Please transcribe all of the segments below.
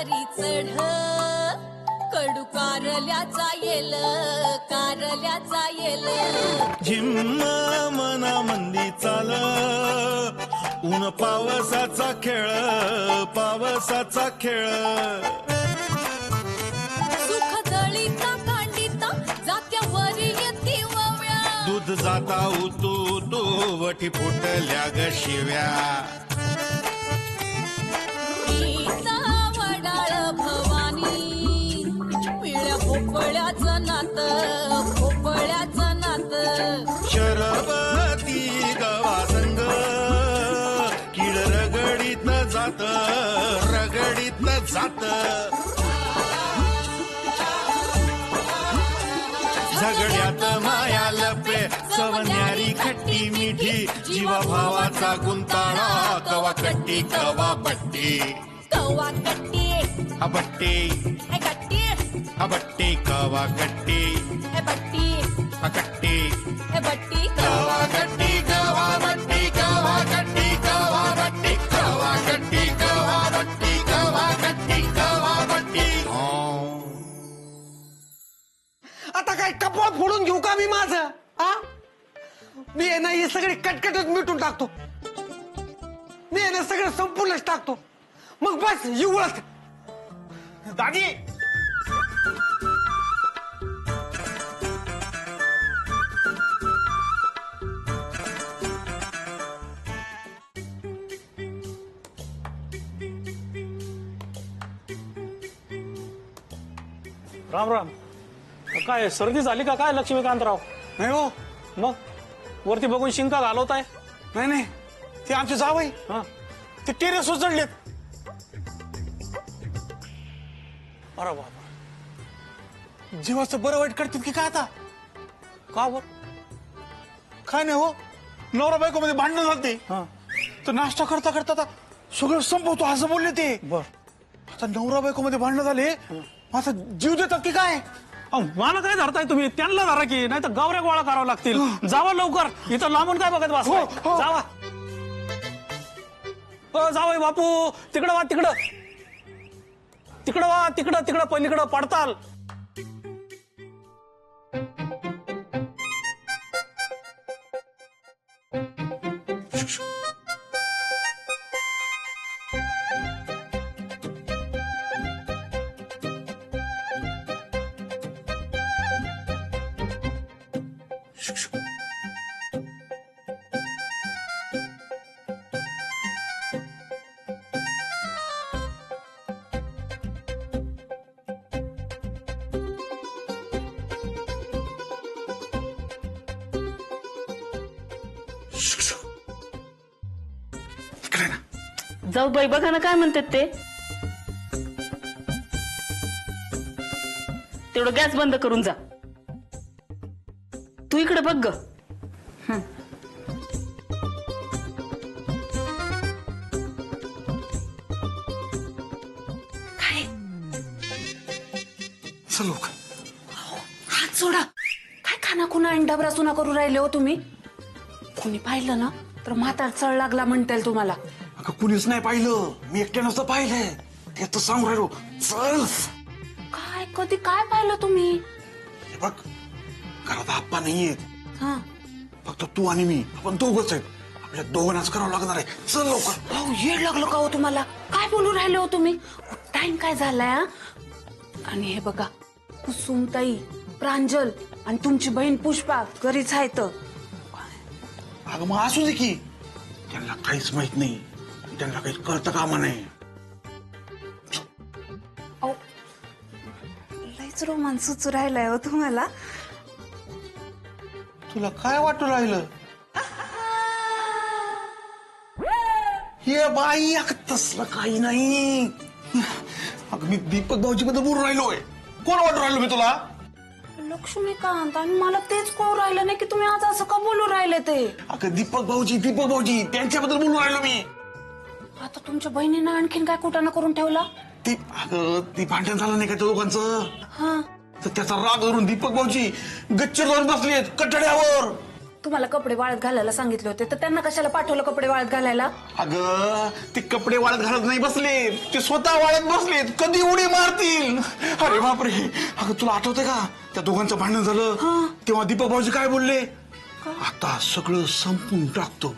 वरी चढ कडू कारल्याचा येल झिम्म मना मंदी चाल ऊन पावसाचा खेळ सुख दळीता कांडिता जात्यावरी येती वव्या दूध जाता उतू तो वठी फुटल्या ग शिव्या गीता वडाळ भवानी पिळ्या भोपळ्याचं नात शरबती गवा संग किड रगडीत जात झगड्यात माया लपे सवन्यारी खट्टी मिठी जीवा भावाचा गुंताळा कवा कट्टी कवा बट्टी अबट्टी अबट्टी कवा कट्टी बट्टी अकट्टी बट्टी कवा कट्टी कवा बट्टी कवा कट्टी कवा बट्टी कवा कट्टी कवा बट्टी कवा कट्टी कवा बट्टी आता काय कपाळ फोडून घेऊ का मी माझं आ मी आहे ना हे सगळे कटकटच मिटून टाकतो मी आहे ना सगळं संपूर्णच टाकतो मग बस येऊळच दादी राम राम काय सर्दी झाली का काय लक्ष्मीकांतराव? नाही हो मग वरती बघून शिंका घालवताय? नाही नाही ते आमचे जावई हा ते टेरेसवर चढलेत अरे बाबा जीवाचं बरं वाईट करतील की काय आता का बर? काय नाही हो नवरा बायको मध्ये भांडणं झालते हा तर नाश्ता करता करता आता सगळं संपवतो असं बोलले ते बर आता नवरा बायको मध्ये भांडणं झाले माझा जीव देतात की काय मला काय धरताय तुम्ही? त्यांना धरा की नाही तर गावऱ्या गोळा करावं लागतील. जावा लवकर इथं लांबून काय बघत बसलाय? हो. जावा जावई बापू तिकडं वा तिकडं पलीकडं पडताल. जाऊ बाई बघा ना काय म्हणतात ते. तेवढं गॅस बंद करून जा. तू इकडे बघ ग. काय चलो हात सोडा. काय खाना खुना अंडाबरा सुना करू राहिले हो तुम्ही? कोणी पाहिलं ना तर म्हातार चळ लागला म्हणताल तुम्हाला. अगं कुणीच नाही पाहिलं मी एकट्यानंच तर पाहिलंय ते तर सांगू राहिलो. चल काय कधी काय पाहिलं तुम्ही? हे बघ घरात आप्पा नाहीयेत हा फक्त तू आणि मी आपण दोघच आहेत. आपल्या दोघांनाच करावं लागणार आहे. चल लवकर. अहो येड लागलं का हो तुम्हाला? काय बोलू राहिले हो तुम्ही? टाइम काय झालाय हा? आणि हे बघा कुसुमताई प्रांजल आणि तुमची बहीण पुष्पा घरीच आहेत. अगं मग असू दे की त्यांना काहीच माहित नाही त्यांना काही कळतं कामा नाही. अहो लयच रोमांस सुचू राहिलाय हो तुम्हाला. तुला काय वाटू राहिलं? हे बाई अगं तसलं काही नाही. अगं मी दीपक भाऊजी बद्दल बोलून राहिलोय. कोण वाटू राहिलो मी तुला? लक्ष्मीकांत आणि मला तेच कळू राहिलं नाही की तुम्ही आज असं का बोलू राहिले ते. अगं दीपक भाऊजी त्यांच्याबद्दल बोलून राहिलो मी. आता तुमच्या बहिणीनं आणखीन काय कुटाणा करून ठेवला? ती भांडण झालं नाही का त्या दोघांचं हा तर त्याचा राग धरून दीपक भाऊजी गच्चीवर जाऊन बसलेत कठड्यावर. तुम्हाला कपडे वाळत घालायला सांगितले होते तर त्यांना कशाला पाठवलं कपडे वाळत घालायला? अगं ते कपडे वाळत घालत नाही बसले, ते स्वतः वाळत बसलेत, कधी उडी मारतील. अरे बापरे. अगं तुला आठवतंय का त्या दोघांचं भांडण झालं तेव्हा दीपक भाऊजी काय बोलले? आता सगळं संपून टाकतो.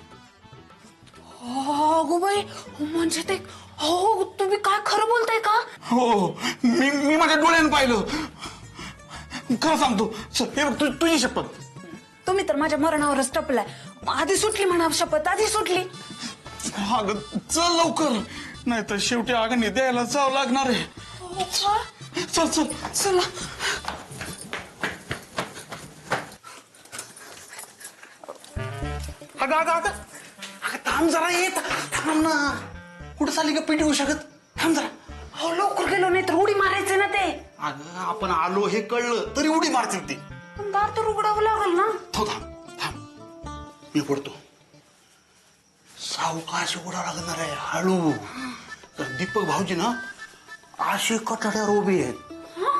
अगो बाई, म्हणजे ते हो तुम्ही काय खरं बोलताय का? हो, मी माझ्या डोळ्यानं पाहिलं. खरं सांगतो. चल, हे बघ तुझी शपथ. तुम्ही तर माझ्या मरणावरच टपलाय. आधी सुटली म्हणा शपथ, आधी सुटली. अगं चल लवकर, नाहीतर शेवटी आगणी द्यायला जावं लागणार आहे. चल चल चला. अगं थांब जरा, येत थांब ना. कुठं चालली का पेटी होऊ शकत? थांब जरा. हो लवकर गेलो नाही तर उडी मारायचं ना ते. अगं आपण आलो हे कळलं तरी उडी मारतील ते. पण दार तर उघडावं लागल ना. थांब मी पडतो. सावकाश उघडावं लागणार आहे, हळू. तर दीपक भाऊजी ना अशी कटाड्यावर उभी आहेत.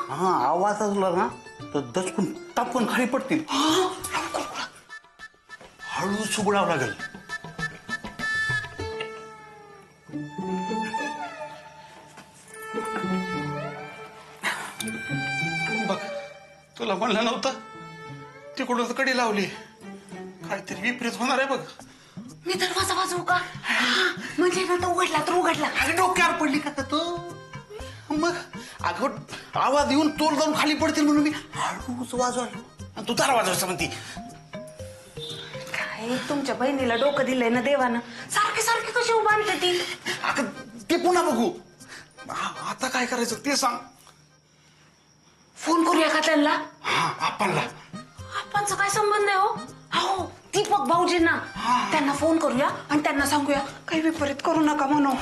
हा आवाज असला ना तर दचकून टापकन खाली पडतील. हळूच उघडावं लागेल. बघ तुला म्हणलं नव्हतं तिकडून कडी लावली, काहीतरी विपरीत होणार आहे बघ. मी दरवाजा वाजवू का? म्हणजे ना तो उघडला तर उघडला. अरे डोक्यावर पडली का तू? मग अगं आवाज येऊन तोल जाऊन खाली पडतील म्हणून मी हळूच वाजवलो आणि तू तारा वाजवायचा म्हणती. काय तुमच्या बहिणीला डोकं दिलंय ना देवानं. सारखी सारखी कशी उभारते ती? अगं ते पुन्हा बघू. आता काय करायचं ते सांग. फोन करूया का त्यांना? हा आपणला. आपणचा काय संबंध आहे हो? हो दीपक भाऊजींना. त्यांना फोन करूया आणि त्यांना सांगूया काही विपरीत करू नका म्हणून.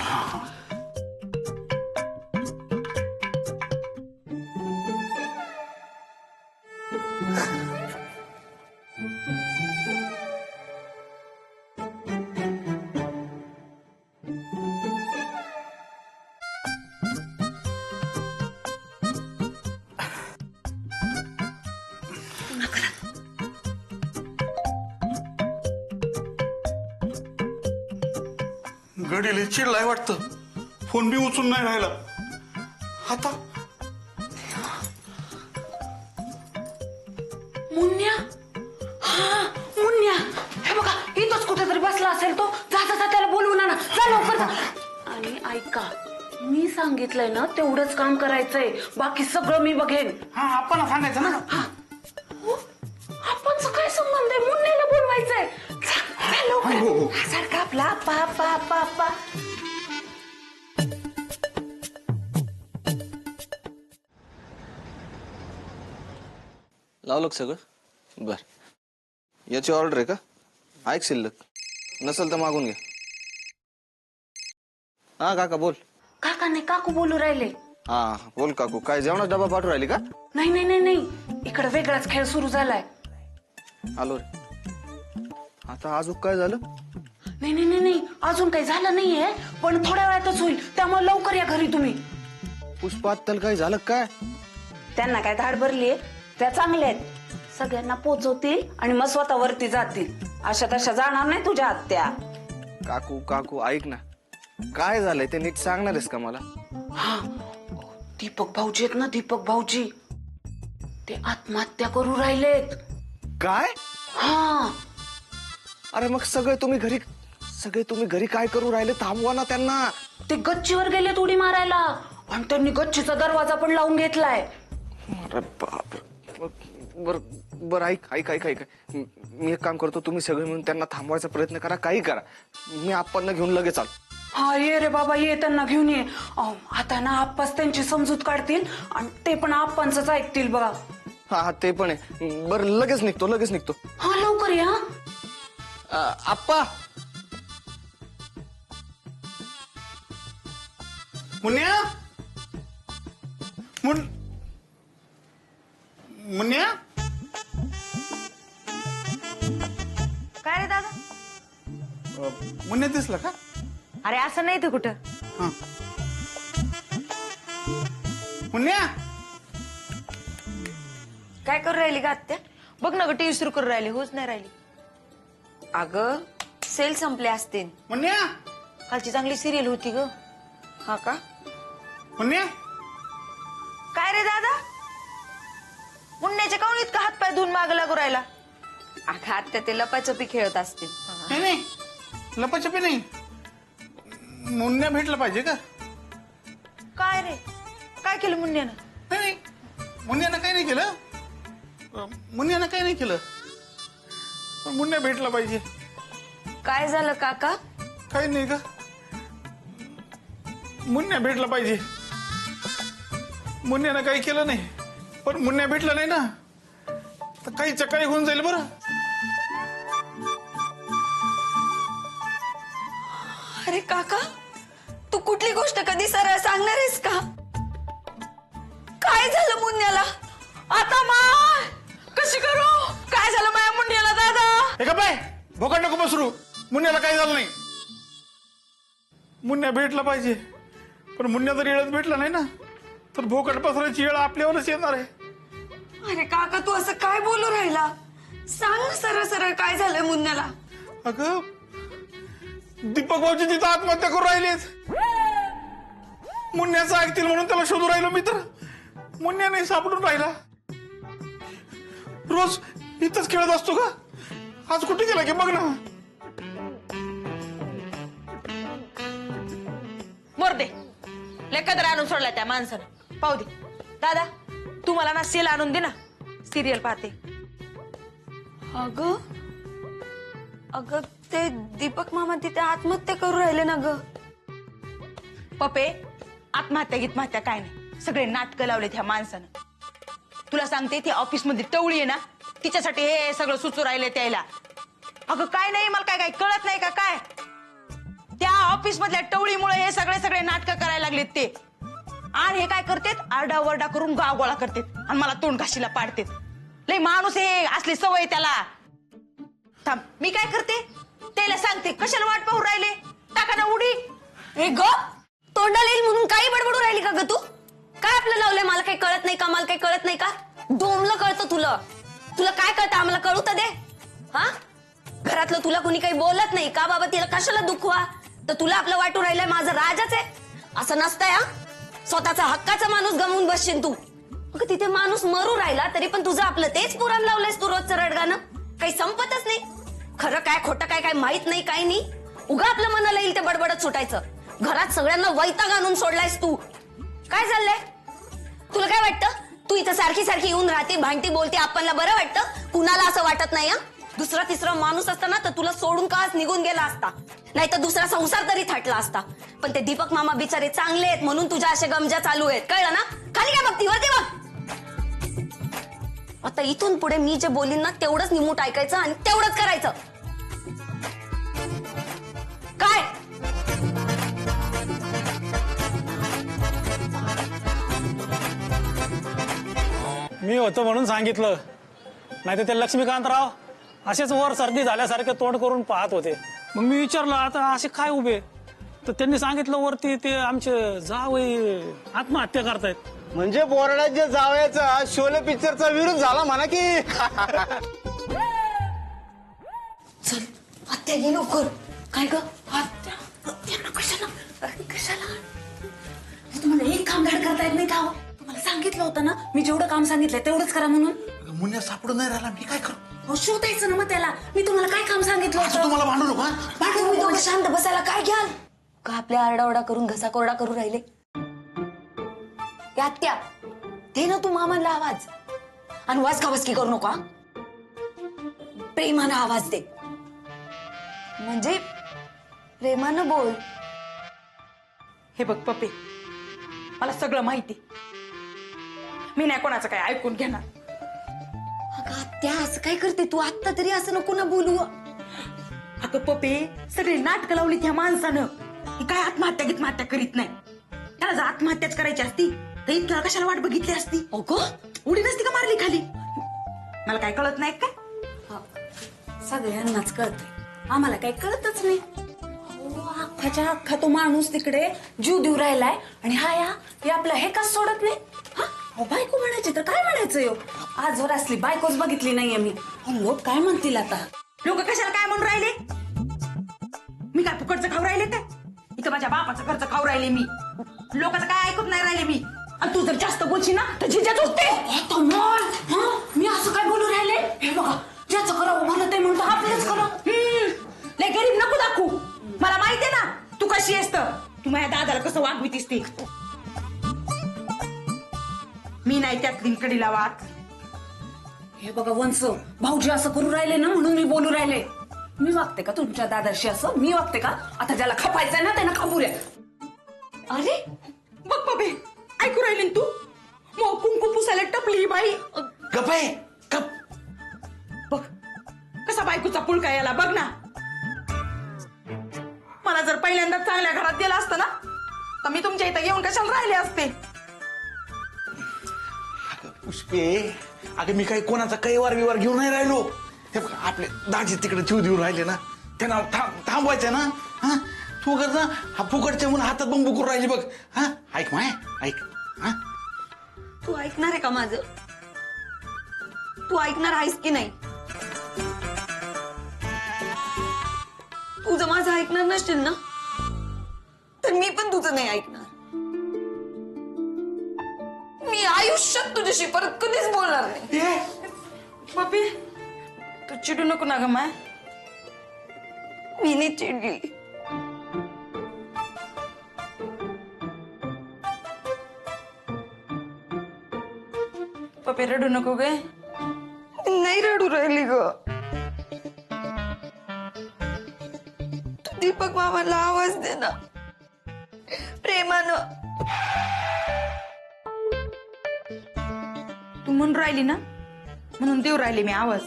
गडीले चिडलाय वाटतं, फोन बी उचलून नाही राहिला. आता मुन्या. हा मुन्या, हे बघा इथंच कुठेतरी बसला असेल तो. जा जा जा, त्याला बोलवून आणा. जा लवकर जा. आणि ऐका, मी सांगितलंय ना तेवढंच काम करायचंय, बाकी सगळं मी बघेन. हा आपण सांगायचं ना. आपणच काय संबंध आहे? मुन्याला बोलवायचंय. जा लवकर. सारखा आपला आप्पा आप्पा आप्पा आप्पा. लावलं का सगळं? बर, याची ऑर्डर आहे का? ऐक शिल्लक नसल तर मागून घ्या. हा काका बोल. काका नाही, काकू बोलू राहिले. हा बोल काकू, काय जेवणाचा डबा पाठवून राहिली का? नाही नाही नाही नाही, इकडे वेगळाच खेळ सुरू झालाय. आलो रे. आता अजून काय झालं? नाही नाही नाही नाही, अजून काही झालं नाहीये, पण थोड्या वेळातच होईल. त्यामुळे लवकर या घरी तुम्ही. पुष्पात्तल काही झालं काय? त्यांना काय धाड भरलीये? त्या चांगल्या आहेत. सगळ्यांना पोचवतील आणि मग स्वतःवरती जातील. अशा तशा जाणार नाही तुझ्या आत्या. काकू काकू ऐक ना, काय झालंय ते नीट सांगणार आहेस का मला? हा दीपक भाऊजी आहेत ना, दीपक भाऊजी ते आत्महत्या करू राहिलेत. काय? हा अरे मग सगळे तुम्ही घरी काय करू राहिले? थांबवा ना त्यांना. ते गच्चीवर गेलेत उडी मारायला आणि त्यांनी गच्चीचा दरवाजा पण लावून घेतलाय. अरे बाप. बर बर ऐक ऐक ऐक ऐक मी एक काम करतो, तुम्ही सगळे मिळून त्यांना थांबवायचा प्रयत्न करा, काही करा. मी आपण घेऊन लगेच आलो. हा ये रे बाबा ये, त्यांना घेऊन ये. आता ना आप्पाच त्यांची समजूत काढतील आणि ते पण आप्पांचंच ऐकतील बघा. हा हा ते पण आहे. बरं लगेच निघतो. हा लवकर या. आप्पा. मुन्या मुन्या. काय रे दादा? मुन्या दिसला का? अरे असं नाही ते कुठं. हा मुन्या. काय करू राहिली का आत्या? बघ ना ग टीव्ही सुरू करू राहिली, होच नाही राहिली. अगं सेल संपले असतील. मुन्या कालची चांगली सिरियल होती ग. हा का? मुन्या काय रे दादा, मुन्न्याचे काऊन इतका हातपाय धुवून माग लागू राहिला? अगं आत्या ते लपाछपी खेळत असतील. नाही नाही लपाछपी नाही, मुन्या भेटला पाहिजे का? काय रे, काय केलं मुन्न्यानं? नाही नाही मुन्यानं काही नाही केलं, मुन्यानं काही नाही केलं, पण मुन्या भेटला पाहिजे. काय झालं काका? काही नाही का, मुन्या भेटला पाहिजे. मुन्यानं काही केलं नाही, पण मुन्या भेटला नाही ना तर काही चकाळी होऊन जाईल बरं. अरे काका, तू कुठली गोष्ट कधी सरळ सांगणार आहेस का? काय झालं मुन्याला? आता माय कशी करू? काय झालं माझ्या मुन्याला दादा? हे का बाय भोकाड नको बसरू, मुन्याला काही झालं नाही. मुन्या भेटला पाहिजे, पण मुन्या जर येळच भेटला नाही ना तर भोकाड पसरायची येळ आपल्यावरच येणार आहे. अरे काका, तू असं काय बोलू राहिला? सांग ना सरळ सरळ काय झालंय मुन्याला? अगं दीपक भाऊजी तिथं आत्महत्या करून राहिलेत. मुन्याचं ऐकतील म्हणून त्याला शोधू राहिलो मी, तर मुन्या नाही सापडून राहिला. रोज इथंच खेळत असतो का, आज कुठे गेला की बघ ना. मोरदे लेकदर आणून सोडला त्या माणसानं. पाहू दे दादा, तू मला ना सेल आणून दे ना, सिरियल पाहते. अगं अगं ते दीपक मामा तिथे आत्महत्या करू राहिले ना ग. पप्पे, आत्महत्या गीतमहत्या काय नाही, सगळे नाटकं लावलेत ह्या माणसानं. तुला सांगते, ती ऑफिस मध्ये टवळी आहे ना, तिच्यासाठी हे सगळं सुचू राहिले त्याला. अगं काय नाही, मला काय काय कळत नाही का काय? त्या ऑफिस मधल्या टवळीमुळे हे सगळे नाटकं करायला लागलेत ते. आणि हे काय करतेत, आरडाओरडा करून गाव गोळा करतेत आणि मला तोंड घाशीला पाडतेत. लय माणूस हे, असली सवय त्याला. थांब, मी काय करते त्याला सांगते, कशाला वाट पाहू राहिले, टाका ना उडी. हे ग, तोंडाला येईल म्हणून काही बडबडू राहिली का ग तू? काय आपलं लावलंय? मला काही कळत नाही का? मला काही कळत नाही का? डोमलं कळतं तुला? तुला काय कळतं? आम्हाला कळू तर दे. हा, घरातलं तुला कुणी काही बोलत नाही का? बाबा तिला कशाला दुखवा? तर तुला आपलं वाटू राहिलंय माझं राजच आहे, असं नसतंय. हा, स्वतःचा हक्काचा माणूस गमवून बसशील तू. अगं तिथे माणूस मरू राहिला तरी पण तुझं आपलं तेच पुराण लावलंयस तू रोजचं रडगाणं. काही संपतच नाही. खरं काय खोटं काय काय माहित नाही, काही नाही. उगा आपलं मनाला येईल ते बडबडत सुटायचं. घरात सगळ्यांना वैताग आणून सोडलायस तू. काय चाललंय तुला? काय वाटतं तू इथं सारखी सारखी येऊन राहते, भांडती बोलते, आपल्याला बरं वाटतं? कुणाला असं वाटत नाही? हा, दुसरा तिसरा माणूस असताना तर तुला सोडून का निघून गेला असता, नाही तर दुसरा संसार तरी थाटला असता. पण ते दीपक मामा बिचारे चांगले आहेत म्हणून तुझ्या अशा गमजा चालू आहेत, कळलं ना? खाली काय बघती, वरती बघ. आता इथून पुढे मी जे बोलीन ना तेवढंच निमूट ऐकायचं आणि तेवढंच करायचं. काय? मी होतो म्हणून सांगितलं, नाही तर ते लक्ष्मीकांतराव असेच वर सर्दी झाल्यासारखे तोंड करून पाहत होते. मग मी विचारलं, आता असे काय उभे? तर त्यांनी सांगितलं, वरती ते आमचे जावई आत्महत्या करतायत. म्हणजे बोर्डाच्या जावयाचा शोले पिक्चरचा विरोध झाला म्हणा की. चल आत्या ये लवकर. काय ग आत्या? आत्या कशाला कशाला? तुम्हाला एक काम धड करता येत नाही का? तुम्हाला सांगितलं होतं ना, मी जेवढं काम सांगितलंय तेवढंच करा म्हणून. मुन्या सापडून नाही राहिला, मी काय करू? अहो, शोधायचं ना मग त्याला. मी तुम्हाला काय काम सांगितलं असं होतं? तुम्हाला भांडू नका. तुम्ही दोघं शांत बसायला काय घ्याल का? आपल्या आरडाओरडा करून घसा कोरडा करू राहिले. आत्या दे ना तू मामांना आवाज, आणि वाजकावस्की करू नका. प्रेमानं आवाज दे, म्हणजे प्रेमानं बोल. हे बघ पप्पे, मला सगळं माहिती, मी नाही कोणाचं काय ऐकून घेणार. अगं आत्या असं काय करते तू? आत्ता तरी असं नको ना बोलू. अगं पप्पे, सगळी नाटकं लावली त्या माणसानं. ही काय आत्महत्या गीतमहत्या करीत नाही. त्याला जर आत्महत्याच करायची असती तर इतक्या कशाला वाट बघितली असती? अगं उडी नसती का मारली खाली? मला काय कळत नाही काय? सगळ्यांनाच कळतंय, आम्हाला काही कळतच नाही. अख्खाच्या अख्खा तो माणूस तिकडे जीव देऊ राहिलाय आणि हा या हे आपलं हे का सोडत नाही? बायको म्हणायची तर काय म्हणायचं? आजवर असली बायकोच बघितली नाहीये मी. लोक काय म्हणतील आता? लोक कशाला काय म्हणून राहिले? मी काय फुकटचं खाऊ राहिले काय? इथं माझ्या बापाचं घरचं खाऊ राहिले मी. लोकांचं काय ऐकत नाही राहिले मी. आणि तू जर जास्त बोलशील ना तर जिजाच होते. मी असं काय बोलू राहिले? हे बघा, ज्याचं करावं म्हणत आहे म्हणतो आपलंच करा. लय गरीब नको दाखवू. मला माहितीये ना तू कशी असत. तू माझ्या दादाला कसं वागवितीस ती. मी नाही त्यात लिंकडीला वाट. हे बघा वंश, भाऊजी असं करू राहिले ना म्हणून मी बोलू राहिले. मी वागते का तुमच्या दादाशी असं? मी वागते का? आता ज्याला खपायचंय ना त्यांना खपू रे. अरे बघ बाबे, ऐकू राहिले ना तू? मग कुंकू पुसायला टपली ही बाई. गप आहे गप. बघ कसा बायकोचा पुळका याला बघ ना. मला जर पहिल्यांदा चांगल्या घरात गेला असतं ना तर मी तुमच्या इथं येऊन कशाला राहिले असते. पुष्पे, अगं मी काही कोणाचा कैवार विवार घेऊन नाही राहिलो. हे बघ, आपले दाजी तिकडे जीव देऊन राहिले ना, त्यांना थांबवायचं ना. हा तू कर ना, हा फुकटच्या म्हणून हातात बंबू करून राहिली बघ. हा ऐक माय, ऐक. हा तू ऐकणार आहे का माझं? तू ऐकणार आहेस की नाही? तू जर माझं ऐकणार नसशील ना तर मी पण तुझं नाही ऐकणार. मी आयुष्यात तुझ्याशी परत कधीच बोलणार नाही. बाबी तू चिडू नको ना ग माय. मी नाही चिडली. पप्पे रडू नको गे. नाही रडू राहिली ग. तू दीपक मामाला आवाज दे ना प्रेमानं. तू म्हणून राहिली ना म्हणून देऊ राहिली मी आवाज.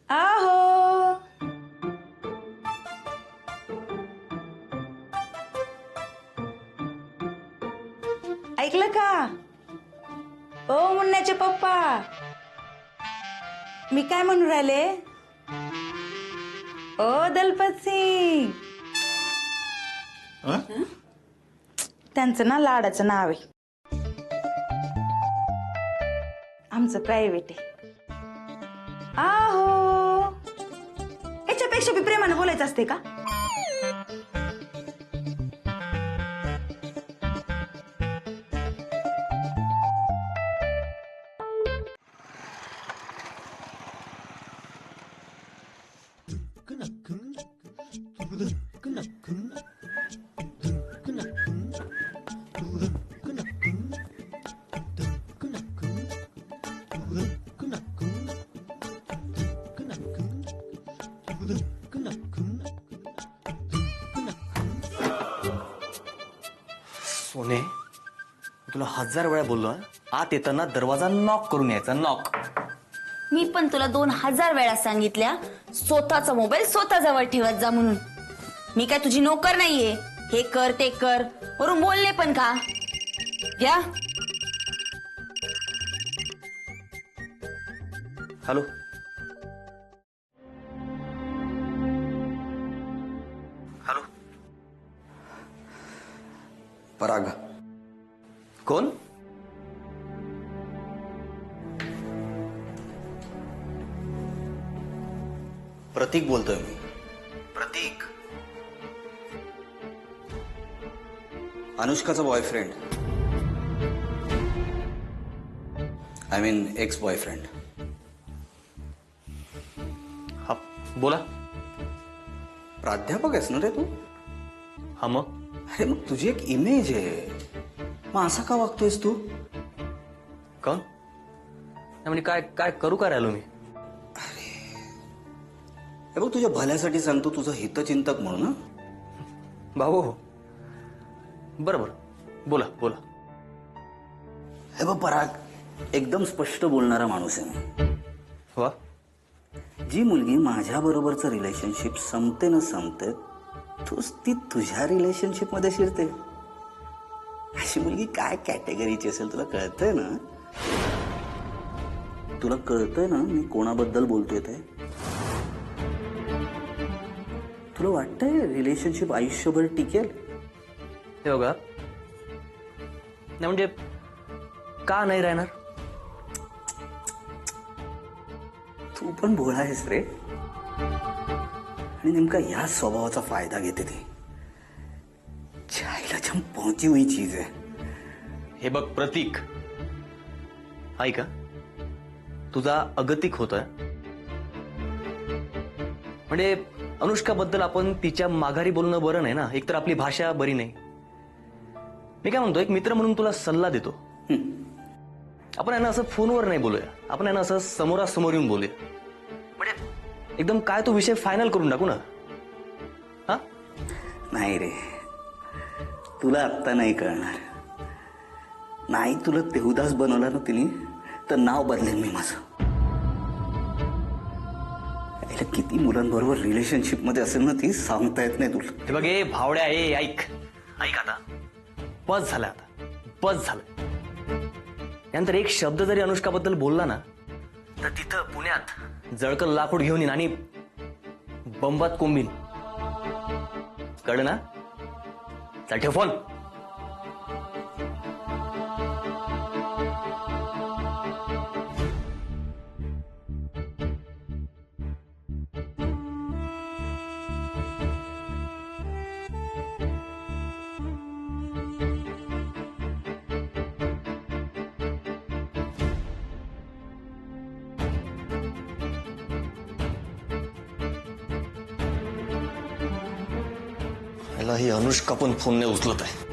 आहो ऐकलं का? ओ मुन्नाचे पप्पा, मी काय म्हणून राहिले? ओ दलपत सिंग. त्यांचं ना लाडाचं नाव आहे. आमचं प्रायव्हेट आहे. आहो याच्यापेक्षा बी प्रेमानं बोलायचं असते का? सोने, तुला 1000 वेळा बोललो आत येताना दरवाजा नॉक करून यायचा. नॉक. मी पण तुला 2000 वेळा सांगितल्या स्वतःचा मोबाईल स्वतः जवळ ठेवत जा म्हणून. मी काय तुझी नोकर नाहीये. हे कर ते कर वरून बोलले पण का? घ्या. हॅलो. हॅलो. पराग. कोण? प्रतीक बोलतोय मी. प्रतीक, अनुष्काचा boyfriend. I mean ex boyfriend. हा बोला. प्राध्यापक आहेस ना रे तू? हा मग. अरे मग तुझी एक इमेज आहे. मग असा का वागतोयस तू? कोण? म्हणजे काय काय करू का राहिलो मी? हे बघ, तुझ्या भल्यासाठी सांगतो, तुझं हितचिंतक म्हणून. ना भाऊ. बरं बरं, बोला बोला. हे बघ पराग, एकदम स्पष्ट बोलणारा माणूस आहे मी. वा. जी मुलगी माझ्या बरोबरचं रिलेशनशिप संपते न संपते ती तुझ्या रिलेशनशिप मध्ये शिरते. अशी मुलगी काय कॅटेगरीची असेल तुला कळतंय ना? तुला कळतंय ना मी कोणाबद्दल बोलतोय ते? तुला वाटतंय रिलेशनशिप आयुष्यभर टिकेल? हे बघा, नाही म्हणजे का नाही राहणार? तू तू पण भोळा आहेस रे. आणि नेमका याच स्वभावाचा फायदा घेते ती. छाईला जम पहुंची हुई चीज आहे. हे बघ प्रतीक, ऐका, तुझा अगतिक होतोय. म्हणजे अनुष्काबद्दल आपण तिच्या माघारी बोलणं बरं नाही ना. एकतर आपली भाषा बरी नाही. मी काय म्हणतो, एक मित्र म्हणून तुला सल्ला देतो. आपण यांना असं फोनवर नाही बोलूया, आपण यांना असं समोरासमोर येऊन बोलूया. म्हणजे एकदम काय तो विषय फायनल करून टाकू ना. हा नाही रे, तुला आत्ता नाही कळणार. नाही तुला देवदास बनवला ना तिने, तर नाव बदलेन मी माझं. किती मुलांबरोबर रिलेशनशिप मध्ये असेल ना ती, सांगता येत नाही तुला. हे बघ, ए भावड्या, ए ऐक ऐक, आता बस झालं, आता बस झालं. यानंतर एक शब्द जरी अनुष्काबद्दल बोलला ना, तर तिथं पुण्यात जळकल लाकूड घेऊन येईन आणि बंबात कोंबीन. कळलं ना? चल ठेव फोन. ही अनुष्का पण फोन नाही उचलत आहे.